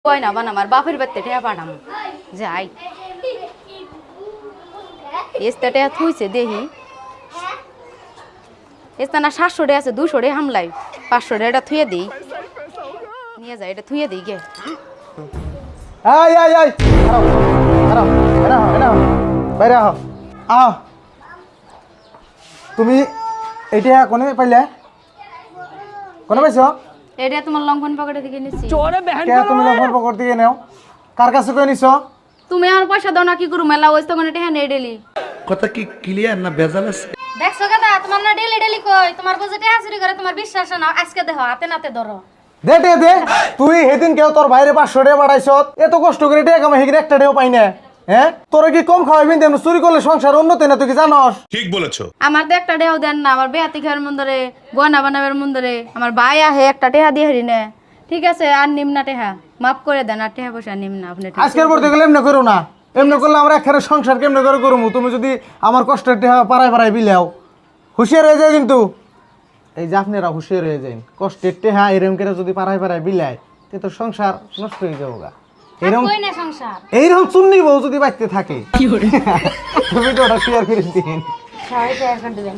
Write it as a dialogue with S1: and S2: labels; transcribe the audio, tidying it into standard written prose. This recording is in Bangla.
S1: গয়না বানাম আর বাপের বাড়িতে টেয়া পাঠাম যাই এসটা টেয়া থুইছে দেহি এসটা না 700 টাকা আছে 200 টাকা হামলাই 500 টাকা থুয়ে দিই নিয়ে যাই এটা থুয়ে দিই গে
S2: এই এই এই দাঁড়াও দাঁড়াও এনা বাইরে আহ আহ তুমি এইটা কোনে পাইলে কোনে পাইছো
S1: এটা তোমার লঙ্ঘন পকেটে থেকে নিছি
S2: কে তুমি লঙ্ঘন পকড় দিয়ে নাও কার কাছে কই নিছো
S1: তুমি আর পয়সা দাও না কি করু মেলা ওই তো কোনে টেহা নেই ডেলি
S3: কথা কি ক্লিয়ার না ভেজাল আছে?
S1: দেখছো গাদা তোমার না ডেলি ডেলি কই তোমার বাজেটে হাজিরি করে তোমার বিশ্বাস না আজকে দেখো হাতে নাতে ধরো
S2: দে দে দে তুই সেদিন কেউ তোর বাইরে 500 টাকা বাড়াইছ এত কষ্ট করে টাকা কামাই হেগির একটা টাকাও পাই না হ্যাঁ তোরা কি কম খাওয়াইবেন তেমন চুরি করলে সংসার উন্নতি না তুই কি জানস
S4: ঠিক বলেছো।
S1: আমার তো একটা টেহাও দেন না আমার বেয়াতি খাওয়ার মন্দরে গয়না বানাবের মন্দরে আমার ভাই আহে একটা টেহা দিয়ে হারি না ঠিক আছে আর নিম না টেহা মাফ করে দেন আর টেহা পয়সা নিম না আপনি ঠিক
S2: আজকের পর থেকে এমনি করো না এমনি করলে আমরা একখানে সংসার কেমনে করে করবো তুমি যদি আমার কষ্টের টাকা পাড়ায় পাড়ায় বিলাও হুঁশিয়ার হয়ে যায় কিন্তু এই যে আপনারা হুঁশিয়ার হয়ে যান কষ্টের টেহা এরম করে যদি পাড়ায় পাড়ায় বিলায় তে তো সংসার নষ্ট হয়ে যাবো গা এরকম
S1: কই না সংসার
S2: এইরকম চুন্নি বউ যদি বাঁচতে থাকে তুমি তো ওটা শেয়ার করে দিন
S1: সবাই শেয়ার করে দেন